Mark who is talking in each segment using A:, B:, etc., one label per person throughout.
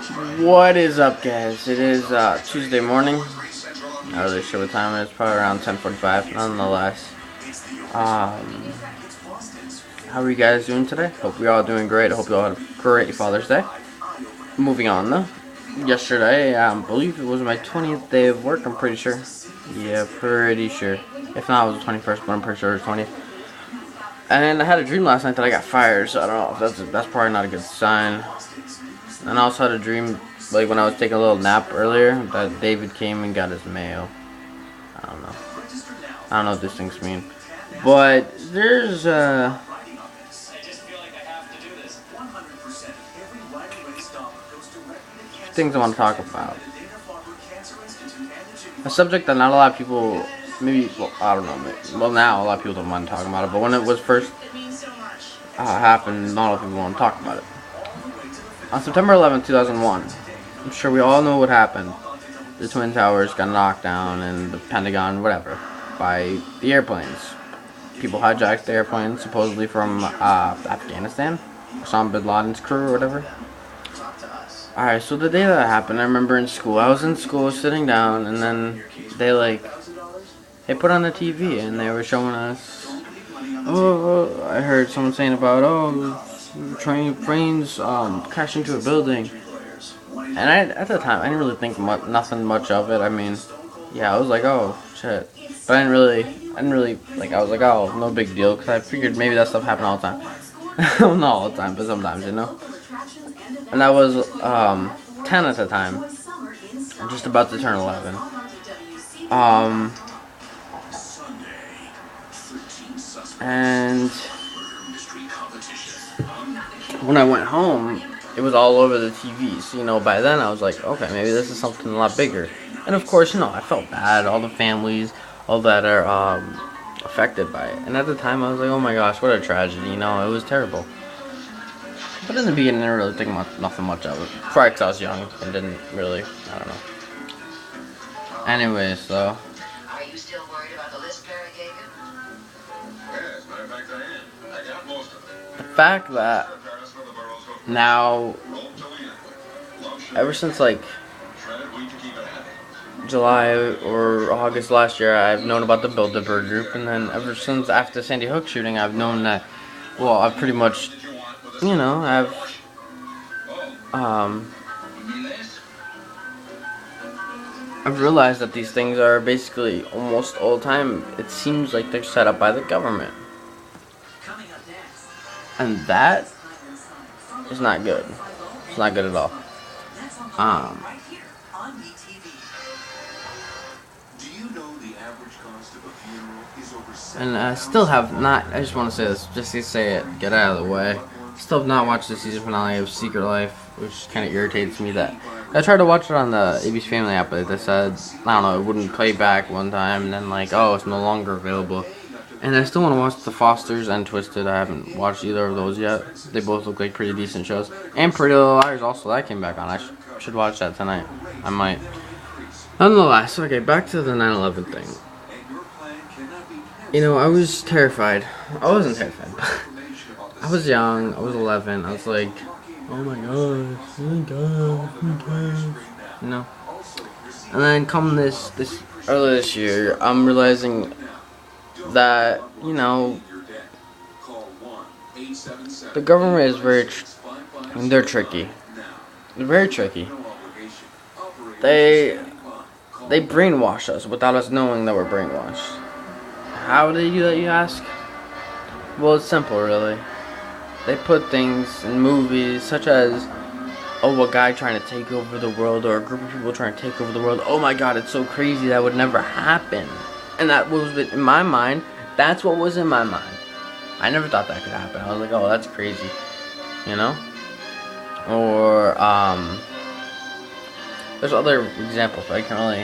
A: What is up, guys? It is Tuesday morning. Not really sure what time it is. Probably around 10:45. Nonetheless, um, how are you guys doing today? Hope we all doing great. Hope you all had a great Father's Day. Moving on though. Yesterday, I believe it was my 20th day of work. I'm pretty sure. Yeah, pretty sure. If not, it was the 21st, but I'm pretty sure it was 20th. And I had a dream last night that I got fired. So I don't know if that's probably not a good sign. And I also had a dream, like when I was taking a little nap earlier, that David came and got his mail. I don't know. I don't know what these things mean. But there's things I want to talk about. A subject that not a lot of people, maybe, well, I don't know, well now a lot of people don't mind talking about it, but when it was first happened, not a lot of people want to talk about it. On September 11th, 2001, I'm sure we all know what happened. The Twin Towers got knocked down and the Pentagon, whatever, by the airplanes. People hijacked the airplanes, supposedly from Afghanistan, Osama bin Laden's crew or whatever. Alright, so the day that happened, I remember in school, I was in school sitting down, and then they put on the TV and they were showing us, I heard someone saying about, trains crashed into a building, and at the time I didn't really think nothing much of it. I mean, yeah, I was like, oh shit, but I didn't really like. I was like, oh, no big deal, because I figured maybe that stuff happened all the time. Well, not all the time, but sometimes, you know. And I was 10 at the time, just about to turn 11. And when I went home, it was all over the TVs. You know, by then I was like, okay, maybe this is something a lot bigger. And of course, you know, I felt bad. All the families, all that are affected by it. And at the time, I was like, oh my gosh, what a tragedy. You know, it was terrible. But in the beginning, I didn't really think nothing much of it. Probably because I was young and didn't really, I don't know. Anyways, so.
B: Are you still worried about the list Barry gave you?
C: Yes, matter of fact, I am. I got most of it.
A: The fact that now, ever since like July or August last year, I've known about the Build-A-Bear group, and then ever since after the Sandy Hook shooting, I've known that, well, I've pretty much, you know, I've realized that these things are basically almost all the time, it seems like they're set up by the government. And that is not good. It's not good at all. And I still have not, I just want to say this, just to say it, get out of the way. Still have not watched the season finale of Secret Life, which kind of irritates me that I tried to watch it on the AB's Family app, but they said, I don't know, it wouldn't play back one time, and then like, oh, it's no longer available. And I still want to watch The Fosters and Twisted. I haven't watched either of those yet. They both look like pretty decent shows. And Pretty Little Liars also, that came back on. I should watch that tonight. I might. Nonetheless, okay, back to the 9/11 thing. You know, I was terrified. I wasn't terrified. I was young. I was 11. I was like, oh my gosh, oh my gosh, oh my gosh. You know? And then come this earlier this year, I'm realizing that, you know, the government is they're tricky. They're very tricky. They brainwash us without us knowing that we're brainwashed. How do they do that, you ask? Well, it's simple, really. They put things in movies such as, oh, a guy trying to take over the world, or a group of people trying to take over the world. Oh my god, it's so crazy, that would never happen. And that was in my mind. That's what was in my mind. I never thought that could happen. I was like, oh, that's crazy. You know? Or, there's other examples, but I can't really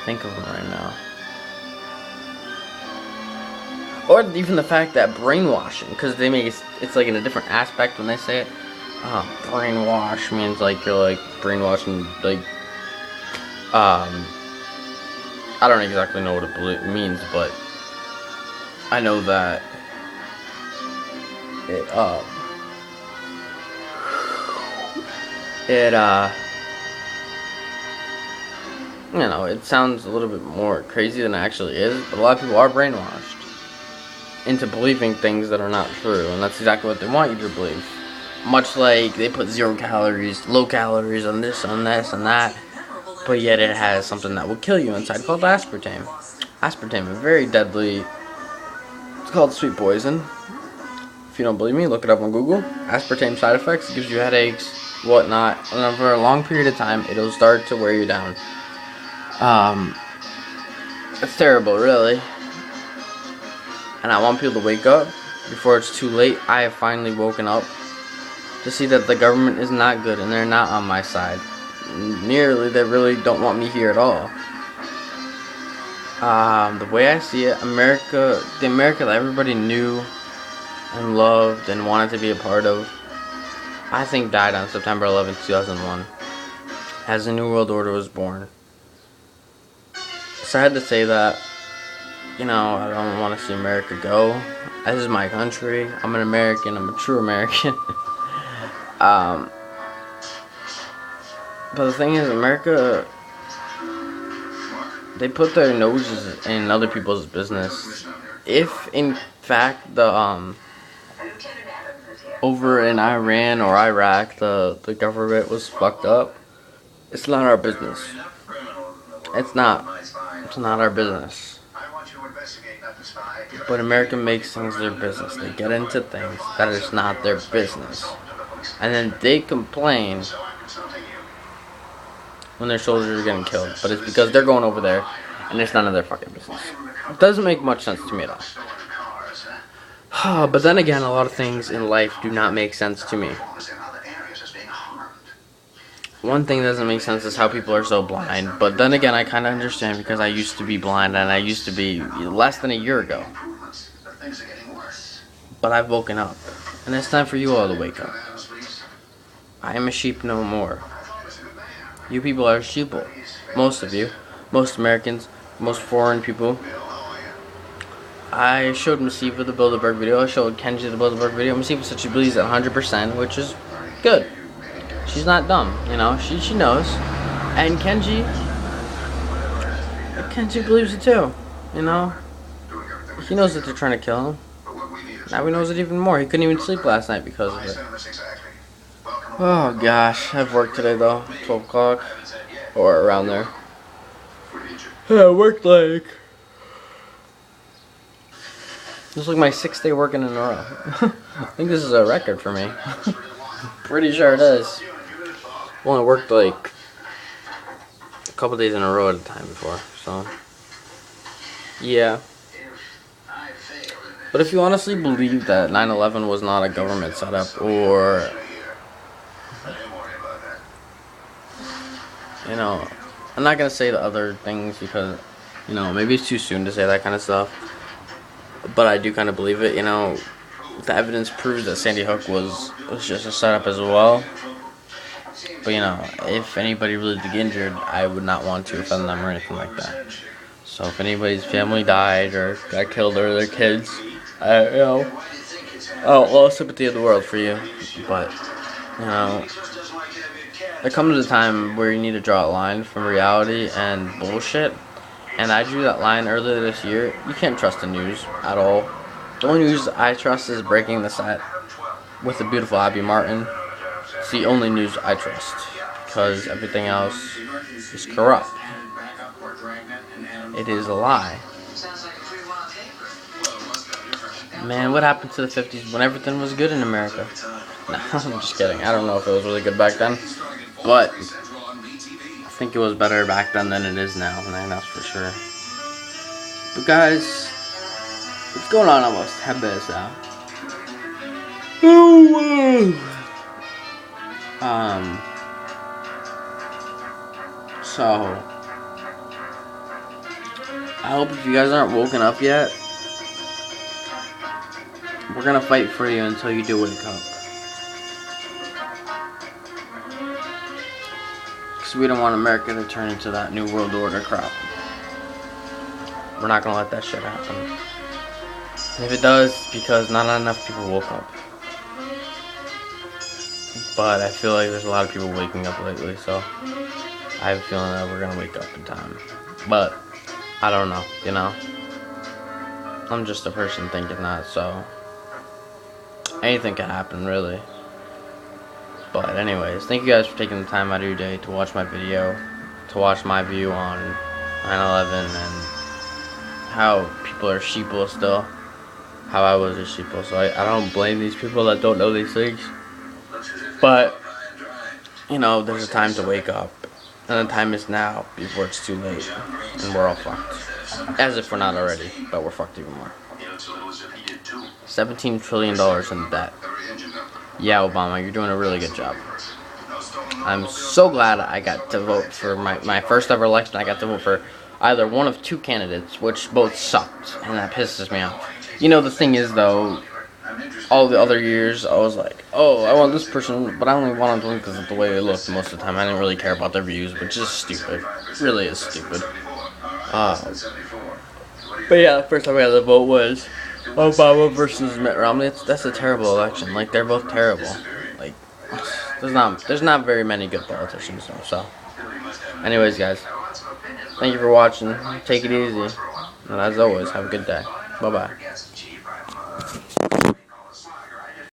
A: think of them right now. Or even the fact that brainwashing, because they make it's like in a different aspect when they say it. Brainwash means like you're like brainwashing, like, I don't exactly know what it means, but I know that it, it you know, it sounds a little bit more crazy than it actually is, but a lot of people are brainwashed into believing things that are not true, and that's exactly what they want you to believe. Much like they put 0 calories, low calories on this, and that, but yet it has something that will kill you inside called aspartame. Aspartame is very deadly. It's called sweet poison. If you don't believe me, look it up on Google. Aspartame side effects, it gives you headaches, whatnot, and over a long period of time, it'll start to wear you down. It's terrible, really. And I want people to wake up before it's too late. I have finally woken up to see that the government is not good and they're not on my side. Nearly, they really don't want me here at all. The way I see it, the America that everybody knew and loved and wanted to be a part of, I think died on September 11th, 2001, as the New World Order was born. Sad to say that, you know, I don't want to see America go. This is my country. I'm an American. I'm a true American. But the thing is, America, they put their noses in other people's business. If, in fact, over in Iran or Iraq, the government was fucked up, it's not our business. It's not our business. But America makes things their business. They get into things that is not their business. And then they complain when their soldiers are getting killed. But it's because they're going over there and it's none of their fucking business. It doesn't make much sense to me at all. But then again, a lot of things in life do not make sense to me. One thing that doesn't make sense is how people are so blind. But then again, I kind of understand because I used to be blind and I used to be less than a year ago. But I've woken up. And it's time for you all to wake up. I am a sheep no more. You people are sheeple. Most of you. Most Americans. Most foreign people. I showed Masifa the Bilderberg video. I showed Kenji the Bilderberg video. Masifa said she believes it 100%, which is good. She's not dumb, you know. She knows. And Kenji believes it too, you know. He knows that they're trying to kill him. Now he knows it even more. He couldn't even sleep last night because of it. Oh gosh, I've worked today though. 12 o'clock. Or around there. Yeah, I worked like... This is like my 6th day working in a row. I think this is a record for me. Pretty sure it is. I've only worked like a couple days in a row at a time before, so yeah. But if you honestly believe that 9/11 was not a government setup, or you know, I'm not gonna say the other things because, you know, maybe it's too soon to say that kind of stuff. But I do kind of believe it, you know. The evidence proves that Sandy Hook was just a setup as well. But, you know, if anybody really did get injured, I would not want to offend them or anything like that. So if anybody's family died or got killed or their kids, you know, all sympathy of the world for you. But, you know, there comes a time where you need to draw a line from reality and bullshit. And I drew that line earlier this year. You can't trust the news at all. The only news I trust is Breaking the Set with the beautiful Abby Martin. It's the only news I trust because everything else is corrupt. It is a lie. Man, what happened to the 50s when everything was good in America? No, I'm just kidding. I don't know if it was really good back then, but I think it was better back then than it is now, and that's for sure. But guys, it's going on almost 10 minutes now. So I hope if you guys aren't woken up yet, we're gonna fight for you until you do wake up. Because we don't want America to turn into that New World Order crap. We're not gonna let that shit happen. And if it does, it's because not enough people woke up. but I feel like there's a lot of people waking up lately, so I have a feeling that we're gonna wake up in time. But I don't know, you know. I'm just a person thinking that, so anything can happen, really. But anyways, thank you guys for taking the time out of your day to watch my video, to watch my view on 9/11 and how people are sheeple still, how I was a sheeple. So I don't blame these people that don't know these things. But, you know, there's a time to wake up, and the time is now before it's too late, and we're all fucked. As if we're not already, but we're fucked even more. $17 trillion in debt. Yeah, Obama, you're doing a really good job. I'm so glad I got to vote for my first ever election. I got to vote for either one of two candidates, which both sucked, and that pisses me off. You know, the thing is, though, all the other years, I was like, oh, I want this person, but I only wanted them because of the way they looked most of the time. I didn't really care about their views, which is stupid. It really is stupid. But yeah, the first time I got the vote was Obama versus Mitt Romney. That's a terrible election. Like, they're both terrible. Like, there's not very many good politicians though. So, anyways, guys, thank you for watching. Take it easy, and as always, have a good day. Bye bye.